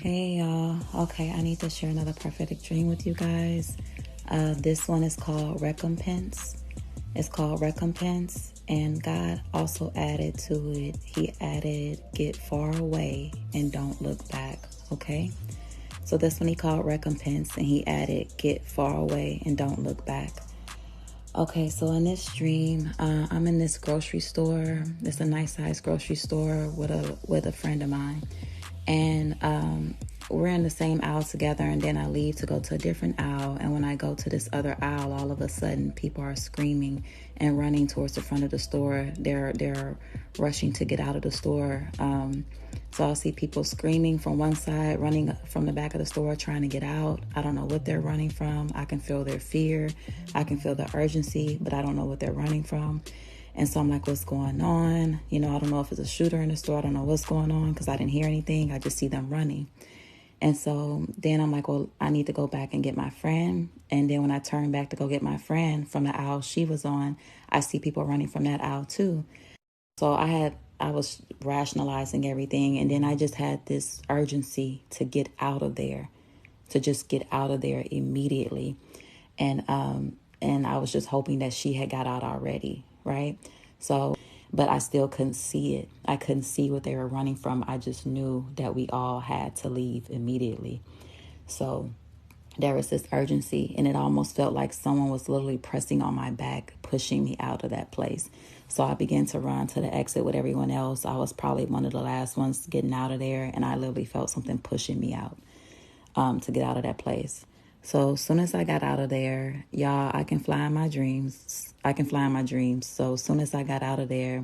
Hey y'all. Okay, I need to share another prophetic dream with you guys. This one is called Recompense. It's called Recompense, and God also added to it, He added, get far away and don't look back. Okay? So this one He called Recompense, and He added, get far away and don't look back. Okay, so in this dream, I'm in this grocery store. It's a nice size grocery store with a friend of mine. And we're in the same aisle together, and then I leave to go to a different aisle. And when I go to this other aisle, all of a sudden people are screaming and running towards the front of the store. They're rushing to get out of the store. So I'll see people screaming from one side, running from the back of the store, trying to get out. I don't know what they're running from. I can feel their fear. I can feel the urgency, but I don't know what they're running from. And so I'm like, what's going on? I don't know if it's a shooter in the store. I don't know what's going on because I didn't hear anything. I just see them running. And so then I'm like, well, I need to go back and get my friend. And then when I turn back to go get my friend from the aisle she was on, I see people running from that aisle too. So I was rationalizing everything. And then I just had this urgency to get out of there, to just get out of there immediately. And I was just hoping that she had got out already. Right. So, but I still couldn't see it. I couldn't see what they were running from. I just knew that we all had to leave immediately. So there was this urgency, and it almost felt like someone was literally pressing on my back, pushing me out of that place. So I began to run to the exit with everyone else. I was probably one of the last ones getting out of there, and I literally felt something pushing me out to get out of that place. So as soon as I got out of there, y'all, I can fly in my dreams. So as soon as I got out of there,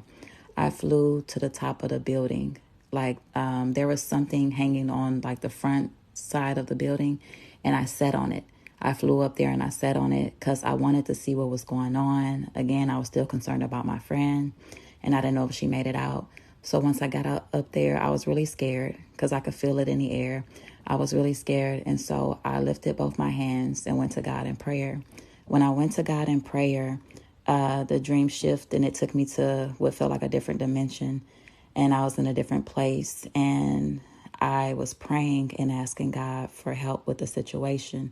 I flew to the top of the building. Like there was something hanging on like the front side of the building, and I sat on it. I flew up there and I sat on it because I wanted to see what was going on. Again, I was still concerned about my friend, and I didn't know if she made it out. So once I got up there, I was really scared because I could feel it in the air. I was really scared. And so I lifted both my hands and went to God in prayer. When I went to God in prayer, the dream shifted, and it took me to what felt like a different dimension. And I was in a different place. And I was praying and asking God for help with the situation.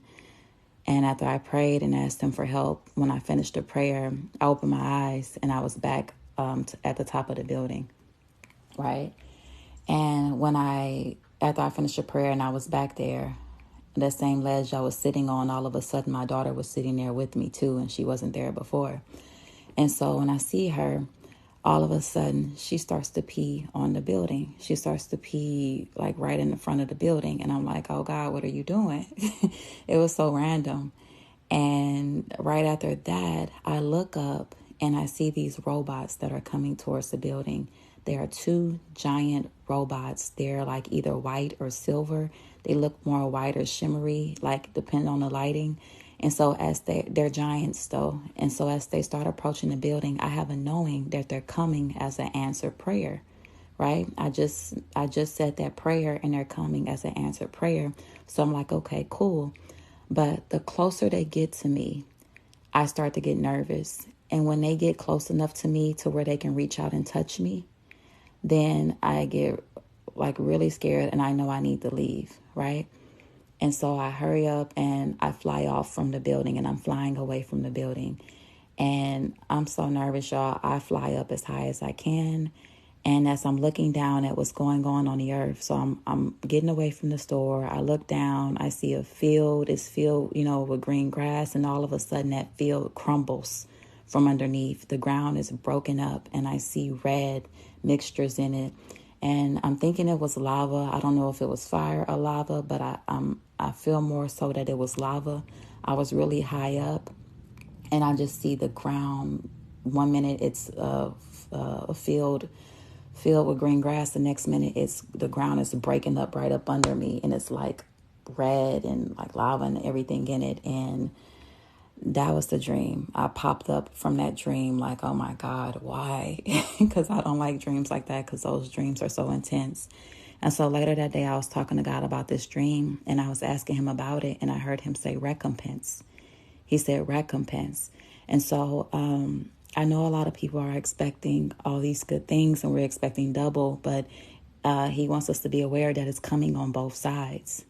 And after I prayed and asked Him for help, when I finished the prayer, I opened my eyes and I was back at the top of the building. Right. And after I finished the prayer and I was back there, that same ledge I was sitting on, all of a sudden my daughter was sitting there with me too, and she wasn't there before. And so when I see her, all of a sudden she starts to pee on the building. She starts to pee like right in the front of the building. And I'm like, oh God, what are you doing? It was so random. And right after that, I look up and I see these robots that are coming towards the building. There are two giant robots. They're like either white or silver. They look more white or shimmery, like depending on the lighting. And so they're giants though. And so as they start approaching the building, I have a knowing that they're coming as an answered prayer, right? I just said that prayer and they're coming as an answered prayer. So I'm like, okay, cool. But the closer they get to me, I start to get nervous. And when they get close enough to me to where they can reach out and touch me, then I get like really scared and I know I need to leave, right? And so I hurry up and I fly off from the building, and I'm flying away from the building. And I'm so nervous, y'all. I fly up as high as I can. And as I'm looking down at what's going on the earth, so I'm getting away from the store. I look down, I see a field. It's filled, with green grass. And all of a sudden that field crumbles from underneath. The ground is broken up and I see red mixtures in it. And I'm thinking it was lava. I don't know if it was fire or lava, but I feel more so that it was lava. I was really high up, and I just see the ground. 1 minute it's a field with green grass. The next minute the ground is breaking up right up under me, and it's like red and like lava and everything in it. And that was the dream. I popped up from that dream like, oh my God, why? Because I don't like dreams like that, because those dreams are so intense. And so later that day, I was talking to God about this dream, and I was asking Him about it, and I heard Him say recompense. He said recompense. And so I know a lot of people are expecting all these good things, and we're expecting double, but He wants us to be aware that it's coming on both sides.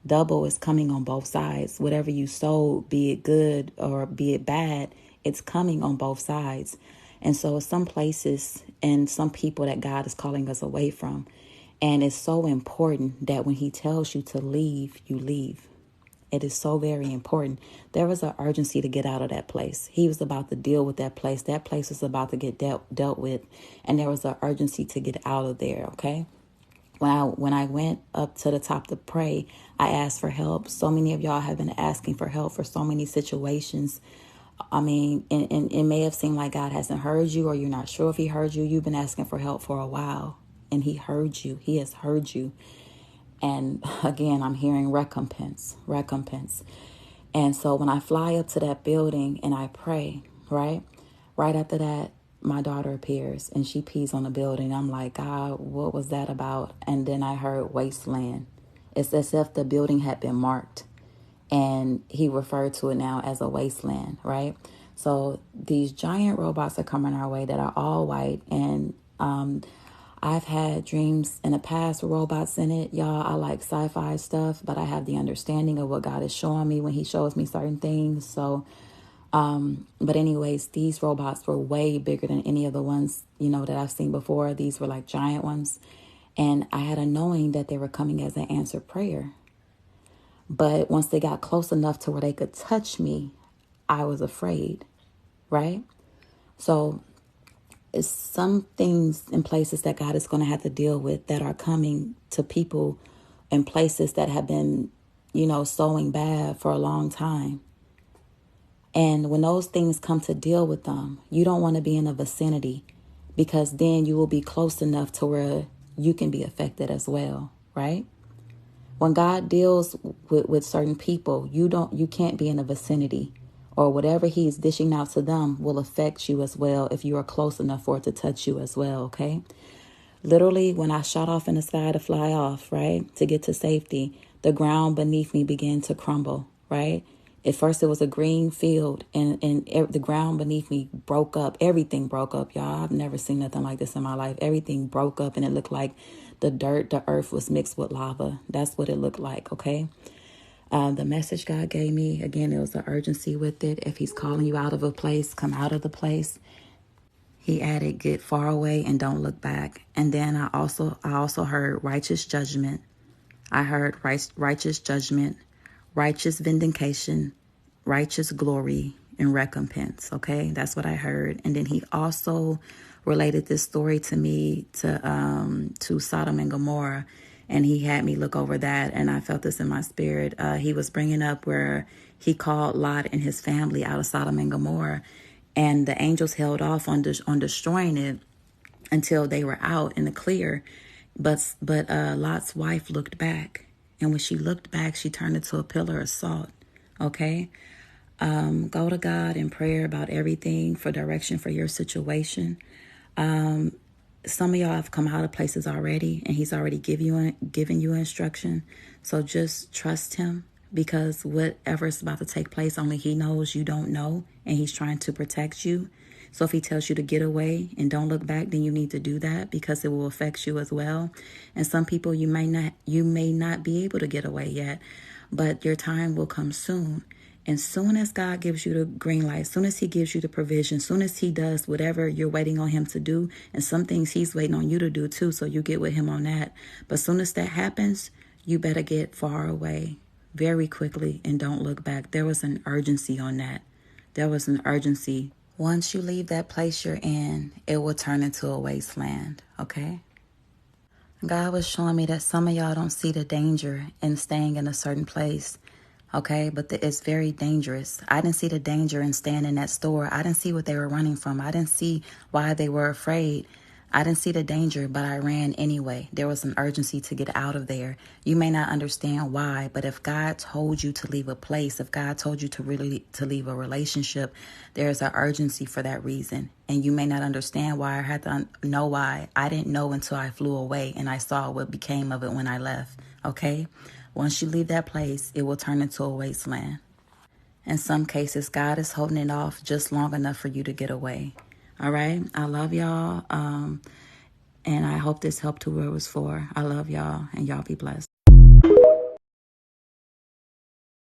Double is coming on both sides. Whatever you sow, be it good or be it bad, it's coming on both sides. And so some places and some people that God is calling us away from. And it's so important that when he tells you to leave, you leave. It is so very important. There was an urgency to get out of that place. He was about to deal with that place. That place was about to get dealt with. And there was an urgency to get out of there, okay? When I went up to the top to pray, I asked for help. So many of y'all have been asking for help for so many situations. I mean, and it may have seemed like God hasn't heard you, or you're not sure if he heard you. You've been asking for help for a while, and he heard you. He has heard you. And again, I'm hearing recompense. And so when I fly up to that building and I pray, right after that, my daughter appears and she pees on the building. I'm like, God, what was that about? And then I heard wasteland. It's as if the building had been marked, and he referred to it now as a wasteland, right? So these giant robots are coming our way that are all white. And I've had dreams in the past with robots in it. Y'all, I like sci-fi stuff, but I have the understanding of what God is showing me when he shows me certain things. So, but anyways, these robots were way bigger than any of the ones, that I've seen before. These were like giant ones. And I had a knowing that they were coming as an answered prayer. But once they got close enough to where they could touch me, I was afraid, right? So it's some things in places that God is going to have to deal with that are coming to people in places that have been, sowing bad for a long time. And when those things come to deal with them, you don't want to be in a vicinity, because then you will be close enough to where you can be affected as well, right? When God deals with certain people, you can't be in a vicinity, or whatever he is dishing out to them will affect you as well if you are close enough for it to touch you as well, okay? Literally, when I shot off in the sky to fly off, right, to get to safety, the ground beneath me began to crumble, right? At first, it was a green field, and the ground beneath me broke up. Everything broke up, y'all. I've never seen nothing like this in my life. Everything broke up, and it looked like the earth was mixed with lava. That's what it looked like, okay? The message God gave me, again, there was an urgency with it. If he's calling you out of a place, come out of the place. He added, get far away and don't look back. And then I also heard righteous judgment. I heard righteous judgment, righteous vindication, righteous glory, and recompense. Okay, that's what I heard. And then he also related this story to me to Sodom and Gomorrah, and he had me look over that, and I felt this in my spirit. He was bringing up where he called Lot and his family out of Sodom and Gomorrah, and the angels held off on destroying it until they were out in the clear. But Lot's wife looked back, and when she looked back, she turned into a pillar of salt. Okay, go to God in prayer about everything for direction for your situation. Some of y'all have come out of places already, and he's already given you instruction. So just trust him, because whatever is about to take place, only he knows. You don't know, and he's trying to protect you. So if he tells you to get away and don't look back, then you need to do that, because it will affect you as well. And some people, you may not be able to get away yet, but your time will come soon. And soon as God gives you the green light, soon as he gives you the provision, soon as he does whatever you're waiting on him to do, and some things he's waiting on you to do too, so you get with him on that. But soon as that happens, you better get far away very quickly and don't look back. There was an urgency on that. There was an urgency. Once you leave that place you're in, it will turn into a wasteland, okay? God was showing me that some of y'all don't see the danger in staying in a certain place. Okay, but it's very dangerous. I didn't see the danger in staying in that store. I didn't see what they were running from. I didn't see why they were afraid. I didn't see the danger, but I ran anyway. There was an urgency to get out of there. You may not understand why, but if God told you to leave a place, if God told you to leave a relationship, there's an urgency for that reason. And you may not understand why, or have to know why. I didn't know until I flew away and I saw what became of it when I left. Okay? Once you leave that place, it will turn into a wasteland. In some cases, God is holding it off just long enough for you to get away. All right? I love y'all. And I hope this helped whoever it was for. I love y'all, and y'all be blessed.